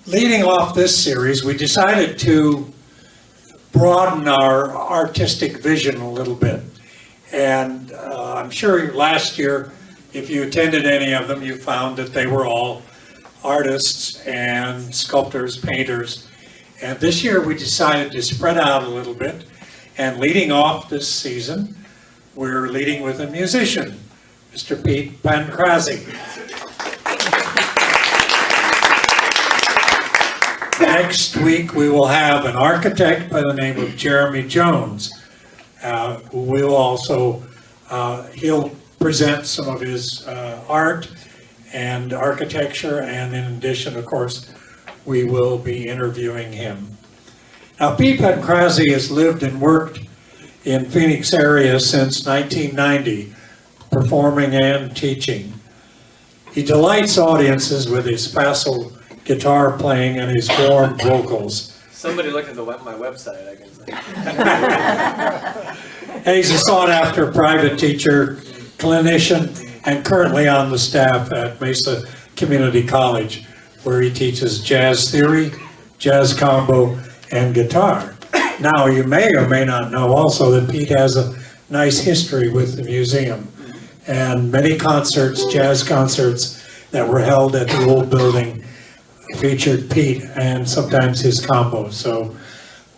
leading off this series, we decided to broaden our artistic vision a little bit. And I'm sure last year, if you attended any of them, you found that they were all artists and sculptors, painters. And this year we decided to spread out a little bit. And leading off this season, we're leading with a musician, Mr. Pete Pancrazi. Next week we will have an architect by the name of Jeremy Jones, who will also, he'll present some of his art and architecture, and in addition, of course, we will be interviewing him. Now, Pete Pancrazi has lived and worked in Phoenix area since 1990, performing and teaching. He delights audiences with his facile guitar playing and his warm vocals. Somebody look at my website, I can say. He's a sought-after private teacher, clinician, and currently on the staff at Mesa Community College, where he teaches jazz theory, jazz combo, and guitar. Now, you may or may not know also that Pete has a nice history with the museum, and many concerts, jazz concerts, that were held at the old building featured Pete and sometimes his combo. So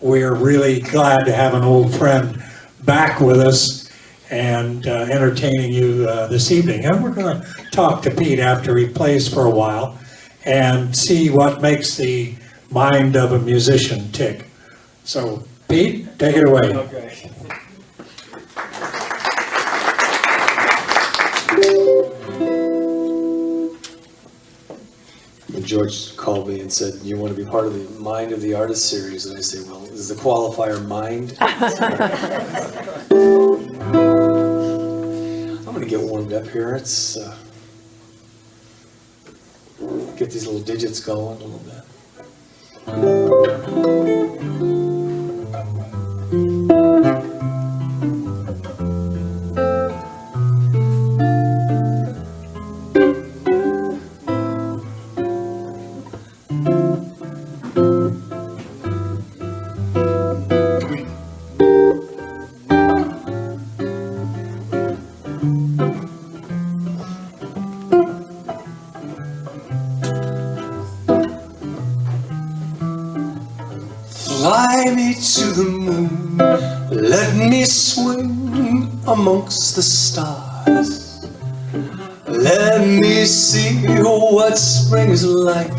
we're really glad to have an old friend back with us and entertaining you this evening. And we're going to talk to Pete after he plays for a while and see what makes the mind of a musician tick. So Pete, take it away. Okay. George called me and said, "You want to be part of the Mind of the Artist series?" And I say, "Well, is the qualifier mind?" I'm going to get warmed up here. Let's get these little digits going a little bit. Fly me to the moon, let me swing amongst the stars. Let me see what spring is like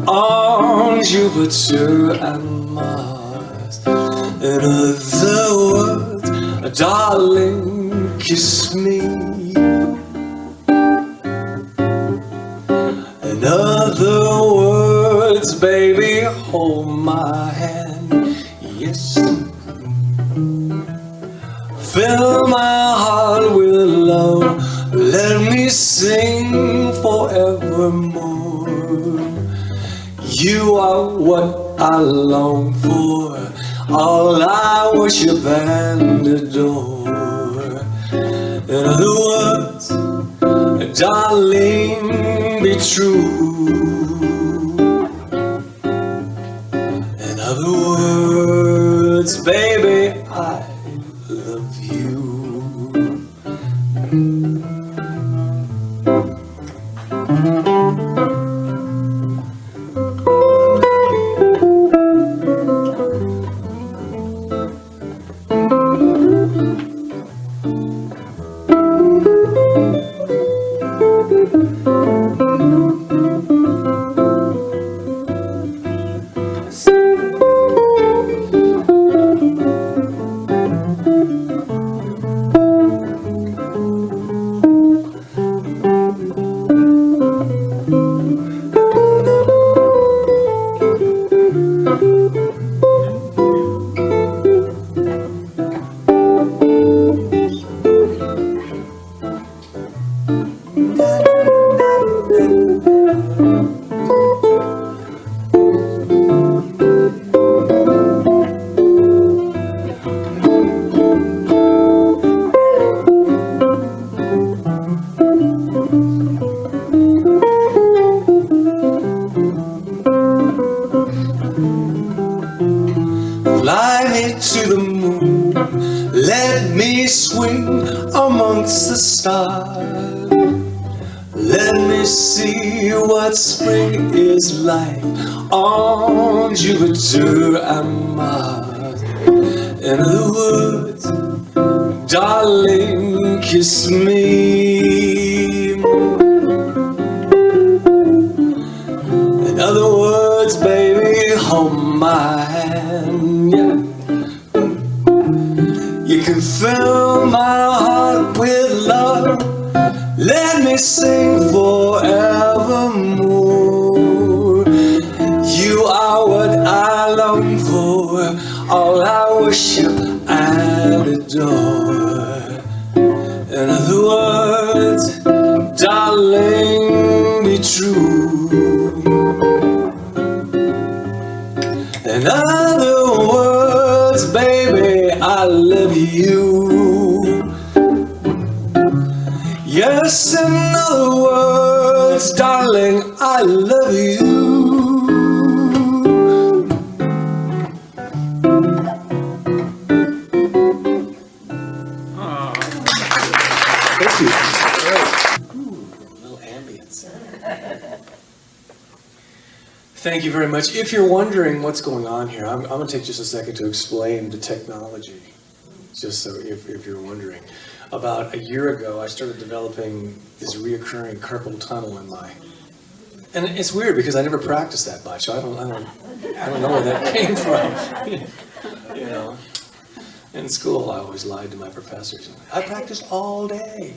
on Jupiter and Mars. In other words, darling, kiss me. In other words, baby, hold my hand. Yes, fill my heart with love. Let me sing forevermore. You are what I long for, all I worship and adore. In other words, darling, be true. In other words, baby, I love you. amongst the stars. Let me see what spring is like on Jupiter and Mars. In other words, darling, kiss me. In other words, baby, hold my hand. Yeah. You can fill my heart with love. Let me sing forevermore. You are what I long for, all I worship and adore. In other words, darling, be true. In other words, baby, I love you. Yes, in other words, darling, I love you. Thank you. Ooh, a little ambience. Thank you very much. If you're wondering what's going on here, I'm going to take just a second to explain the technology, just so if you're wondering. About a year ago, I started developing this reoccurring carpal tunnel in my, and it's weird because I never practiced that much. So I don't know where that came from. You know, in school, I always lied to my professors. I practiced all day.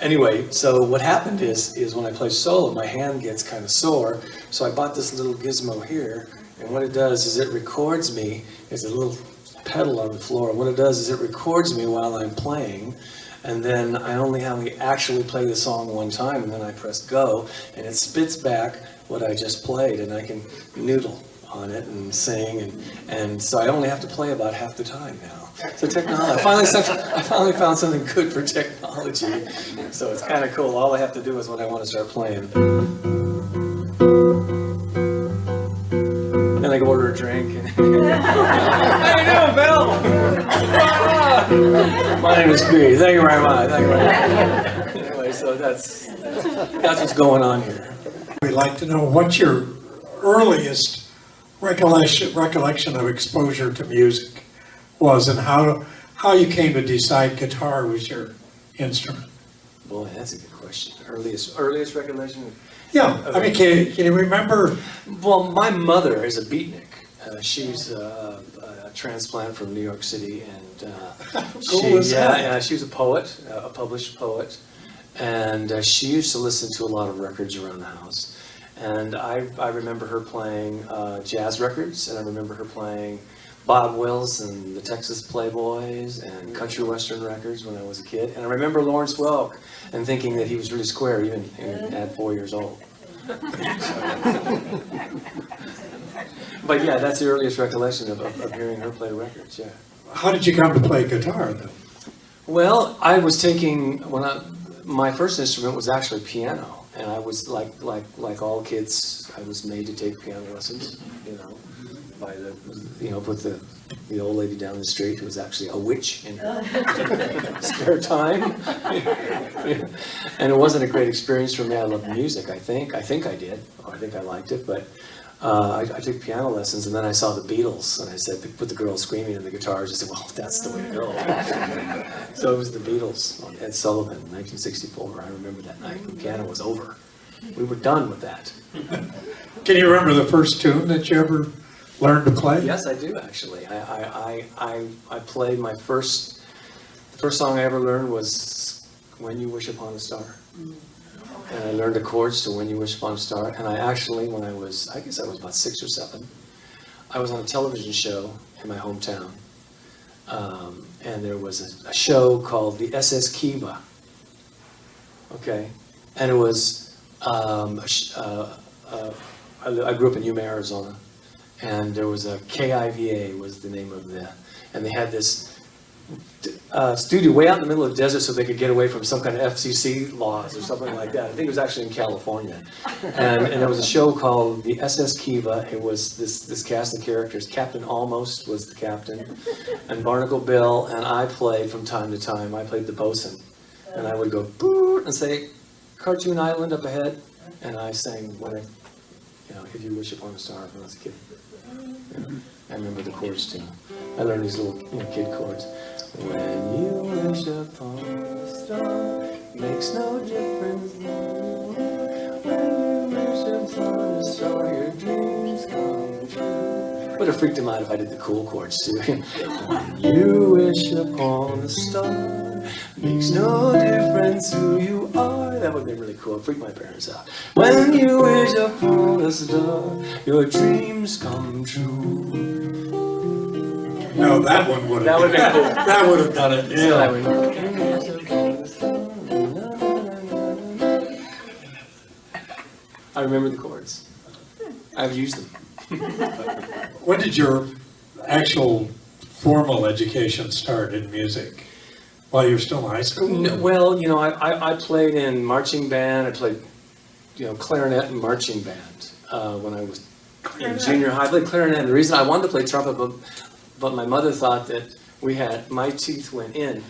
Anyway, so what happened is when I play solo, my hand gets kind of sore. So I bought this little gizmo here, and what it does is it records me. It's a little pedal on the floor. What it does is it records me while I'm playing, and then I only have to actually play the song one time, and then I press go, and it spits back what I just played, and I can noodle on it and sing, and so I only have to play about half the time now. So technology, I finally found something good for technology, so it's kind of cool. All I have to do is when I want to start playing. Then I go order a drink. And how you doing, Bill? My name is P. Thank you very much. Thank you very much. Anyway, so that's what's going on here. We'd like to know what's your earliest recollection of exposure to music was, and how you came to decide guitar was your instrument. Boy, that's a good question. Earliest recollection? Yeah, I mean, can you remember? Well, my mother is a beatnik. She's a transplant from New York City, and she was a poet, a published poet, and she used to listen to a lot of records around the house. And I remember her playing jazz records, and I remember her playing Bob Wills and the Texas Playboys and country western records when I was a kid. And I remember Lawrence Welk and thinking that he was really square even at 4 years old. But yeah, that's the earliest recollection of hearing her play records, yeah. How did you come to play guitar then? Well, I was taking, my first instrument was actually piano. And I was like all kids, I was made to take piano lessons, by with the old lady down the street who was actually a witch in her spare time. And it wasn't a great experience for me. I loved music, I think I did, or I think I liked it, but I took piano lessons, and then I saw the Beatles, and I said, put the girls screaming in the guitars. I said, well, that's the way to go. So it was the Beatles on Ed Sullivan in 1964. I remember that night. The piano was over. We were done with that. Can you remember the first tune that you ever learned to play? Yes, I do, actually. I played the first song I ever learned was When You Wish Upon a Star. And I learned the chords to When You Wish Upon a Star. And I actually, when I guess I was about 6 or 7, I was on a television show in my hometown. And there was a show called the SS Kiva. Okay? And it was, I grew up in Yuma, Arizona. And there was a KIVA was the name of and they had this studio way out in the middle of the desert so they could get away from some kind of FCC laws or something like that. I think it was actually in California. And there was a show called the SS Kiva. It was this cast of characters. Captain Almost was the captain, and Barnacle Bill, and I played from time to time. I played the bosun. And I would go, boot, and say, Cartoon Island up ahead. And I sang, If You Wish Upon a Star when I was a kid. I remember the chords too. I learned these little kid chords. When you wish upon a star, makes no difference. When you wish upon a star, your dreams come true. Would have freaked him out if I did the cool chords too. When you wish upon a star, makes no difference who you are. That would have been really cool. It freaked my parents out. When you wish upon a star, your dreams come true. No, that one would have. That would have been cool. That would have done it. So I Yeah. would, I remember the chords. I've used them. When did your actual formal education start in music? While you were still in high school? No, well, I played in marching band. I played, clarinet and marching band when I was in junior high. I played clarinet. And the reason I wanted to play trumpet, but my mother thought that my teeth went in,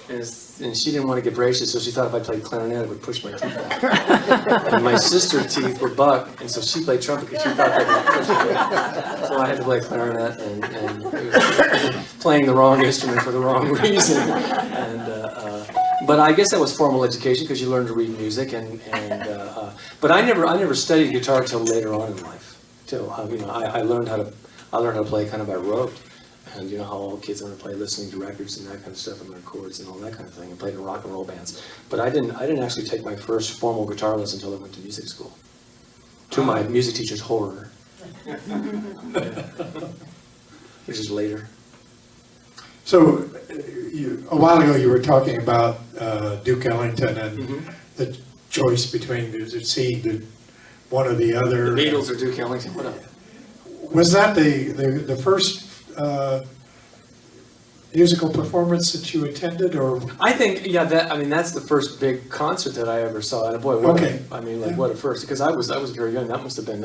and she didn't want to get braces, so she thought if I played clarinet, it would push my teeth out. And my sister's teeth were buck, and so she played trumpet because she thought that would push it out. So I had to play clarinet, and it was playing the wrong instrument for the wrong reason. But I guess that was formal education because you learn to read music, but I never studied guitar till later on in life. I learned how to play kind of by rote. And how all kids learn to play, listening to records and that kind of stuff, and learn chords and all that kind of thing, and played in rock and roll bands. But I didn't actually take my first formal guitar lesson until I went to music school. To my music teacher's horror. Which is later. So, a while ago you were talking about Duke Ellington and the choice between one or the other. The Beatles or Duke Ellington, what up? Was that the first musical performance that you attended, or? I think, that's the first big concert that I ever saw. And boy, what a first, because I was very young. That must have been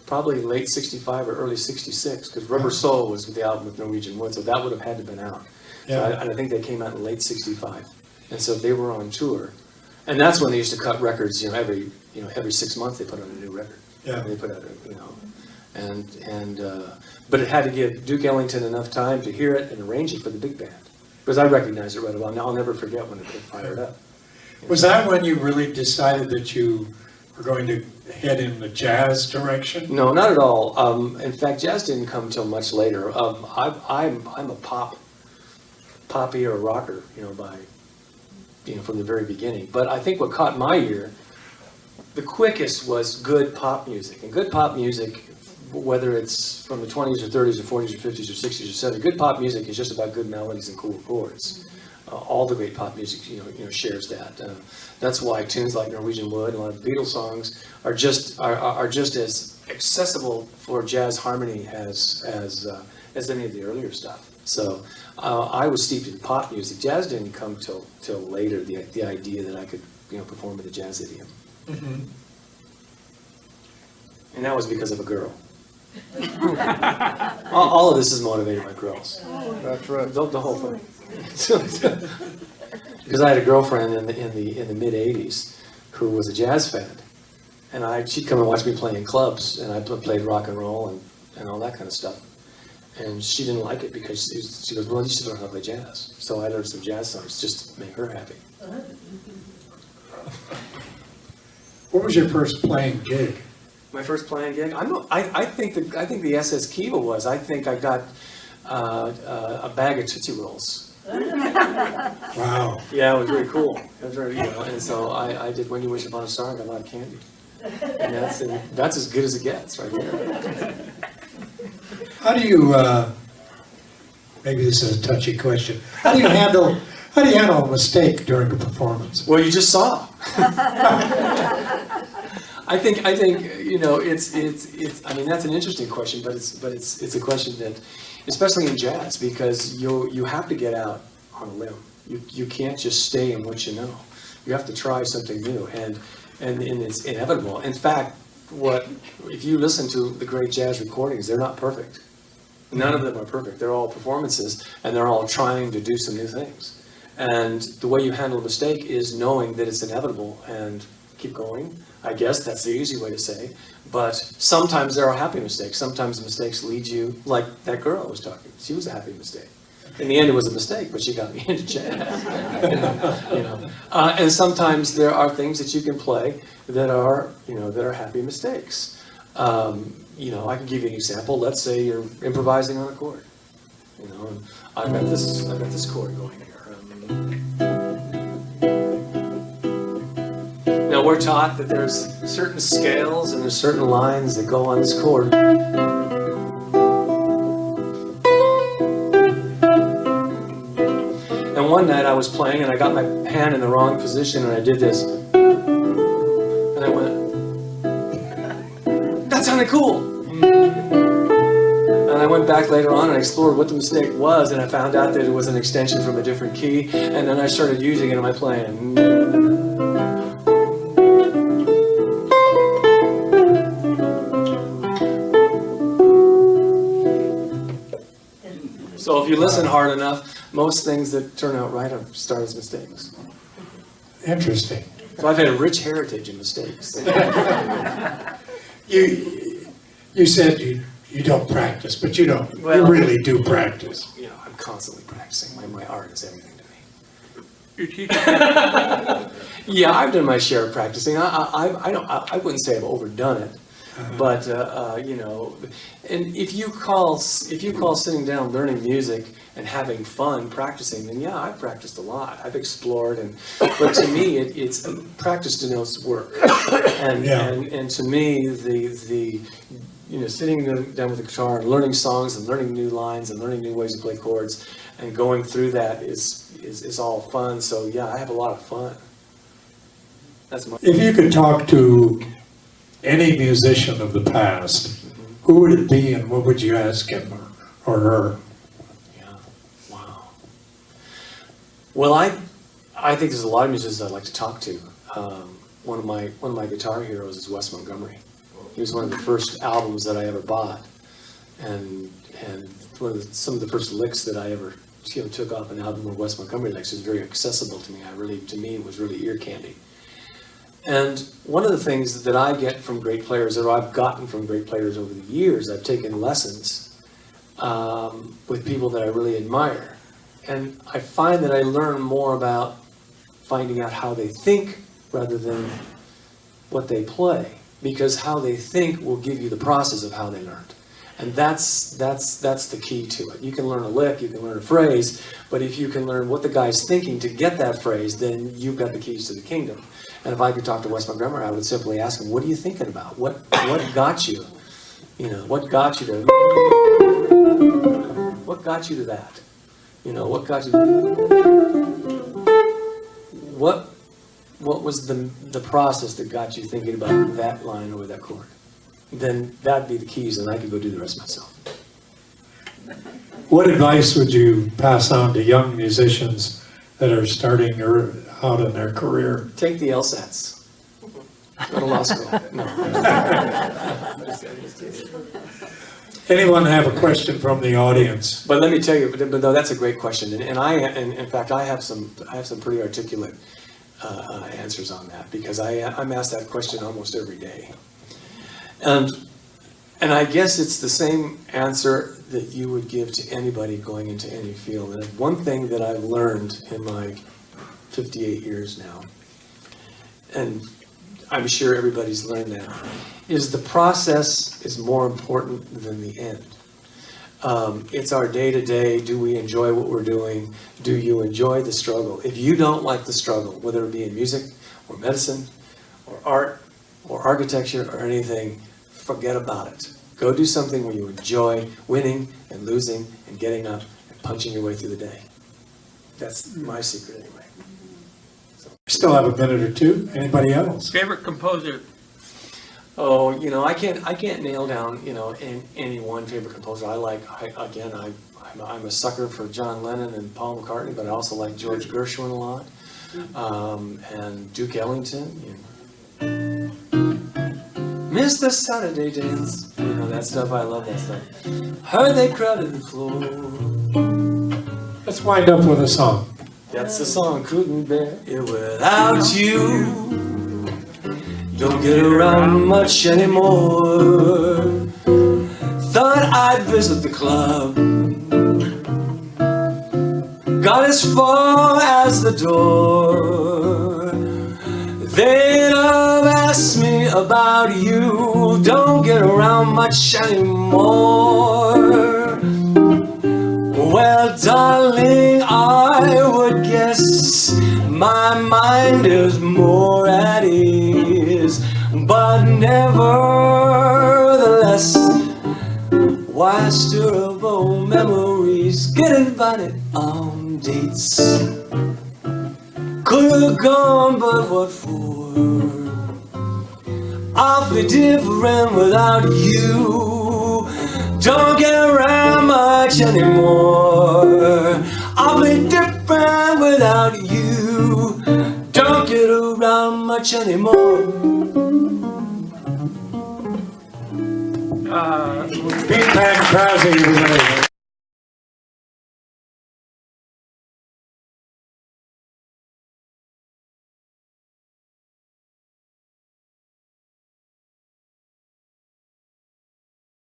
probably late 65 or early 66, because Rubber Soul was the album with Norwegian Wood, so that would have had to have been out. Yeah. So I think they came out in late 65. And so they were on tour. And that's when they used to cut records, every 6 months they put out a new record. Yeah. And they put out but it had to give Duke Ellington enough time to hear it and arrange it for the big band. Because I recognized it right away. Now I'll never forget when it fired up. Was that when you really decided that you were going to head in the jazz direction? No, not at all. In fact, jazz didn't come till much later. I'm a poppy or a rocker, from the very beginning. But I think what caught my ear the quickest was good pop music. And good pop music, whether it's from the 20s or 30s or 40s or 50s or 60s or 70s, good pop music is just about good melodies and cool chords. All the great pop music, shares that. That's why tunes like Norwegian Wood and a lot of Beatles songs are just as accessible for jazz harmony as any of the earlier stuff. So I was steeped in pop music. Jazz didn't come till later. The idea that I could perform with a jazz idiom. Mm-hmm. And that was because of a girl. all of this is motivated by girls. That's right. The whole thing. Because I had a girlfriend in the mid '80s who was a jazz fan, and she'd come and watch me play in clubs, and I played rock and roll and all that kind of stuff. And she didn't like it because she goes, "Well, you should learn how to play jazz." So I learned some jazz songs just to make her happy. What was your first playing gig? My first playing gig? I think the SS Kiva was. I think I got a bag of Tootsie Rolls. Wow. Yeah, it was very cool. It was very, and so I did When You Wish Upon a Star and got a lot of candy. And that's as good as it gets right there. How do you, maybe this is a touchy question, how do you handle a mistake during a performance? Well, you just saw. I think it's I mean, that's an interesting question, but it's a question that, especially in jazz, because you have to get out on a limb. You can't just stay in what you know. You have to try something new, and it's inevitable. In fact, if you listen to the great jazz recordings, they're not perfect. None of them are perfect. They're all performances, and they're all trying to do some new things. And the way you handle a mistake is knowing that it's inevitable and keep going. I guess that's the easy way to say. But sometimes there are happy mistakes. Sometimes mistakes lead you, like that girl I was talking. She was a happy mistake. In the end, it was a mistake, but she got me into jazz. And sometimes there are things that you can play that are happy mistakes. I can give you an example. Let's say you're improvising on a chord. And I've got this chord going here. Now we're taught that there's certain scales and there's certain lines that go on this chord. And one night I was playing and I got my hand in the wrong position and I did this. And I went, that sounded cool. And I went back later on and explored what the mistake was, and I found out that it was an extension from a different key, and then I started using it in my playing. So if you listen hard enough, most things that turn out right start as mistakes. Interesting. So I've had a rich heritage in mistakes. You said you don't practice, but you don't. Well, you really do practice. I'm constantly practicing. My art is everything to me. You teach Yeah, I've done my share of practicing. I wouldn't say I've overdone it, but and if you call sitting down learning music and having fun practicing, then yeah, I've practiced a lot. I've explored, but to me, it's practice denotes work, and to me, the sitting down with the guitar and learning songs and learning new lines and learning new ways to play chords and going through that is all fun. So yeah, I have a lot of fun. That's my. If you could talk to any musician of the past, who would it be and what would you ask him or her? Yeah, wow. Well, I think there's a lot of musicians I'd like to talk to. One of my guitar heroes is Wes Montgomery. He was one of the first albums that I ever bought, and some of the first licks that I ever took off an album were Wes Montgomery licks. It was very accessible to me. To me, it was really ear candy. And one of the things that I get from great players, or I've gotten from great players over the years, I've taken lessons with people that I really admire, and I find that I learn more about finding out how they think rather than what they play. Because how they think will give you the process of how they learned. And that's the key to it. You can learn a lick, you can learn a phrase, but if you can learn what the guy's thinking to get that phrase, then you've got the keys to the kingdom. And if I could talk to Wes Montgomery, I would simply ask him, what are you thinking about? What got you? What got you to that? What got you to what was the process that got you thinking about that line or that chord? Then that'd be the keys, and I could go do the rest myself. What advice would you pass on to young musicians that are starting out in their career? Take the LSATs. Go to law school. No. Anyone have a question from the audience? But let me tell you, but no, that's a great question, and in fact I have some pretty articulate answers on that, because I'm asked that question almost every day, and I guess it's the same answer that you would give to anybody going into any field. And one thing that I've learned in my 58 years now, and I'm sure everybody's learned that, is the process is more important than the end. It's our day-to-day. Do we enjoy what we're doing? Do you enjoy the struggle? If you don't like the struggle, whether it be in music or medicine or art or architecture or anything, forget about it. Go do something where you enjoy winning and losing and getting up and punching your way through the day. That's my secret anyway. Still have a minute or two. Anybody else? favorite composer. Oh, I can't nail down, any one favorite composer. I I'm a sucker for John Lennon and Paul McCartney, but I also like George Gershwin a lot, and Duke Ellington. Miss the Saturday dance, that stuff. I love that stuff. Heard they crowded the floor. Let's wind up with a song. That's the song. Couldn't bear it without you. Don't get around much anymore. Thought I'd visit the club. Got as far as the door. They'd have asked me about you. Don't get around much anymore. Well, darling, I would guess my mind is more at ease. But nevertheless, why stir up old memories? Get invited on dates. Could have gone, but what for? Awfully different without you. Don't get around much anymore. Awfully different without you. Don't get around much anymore. Pete Pancrazi, everybody.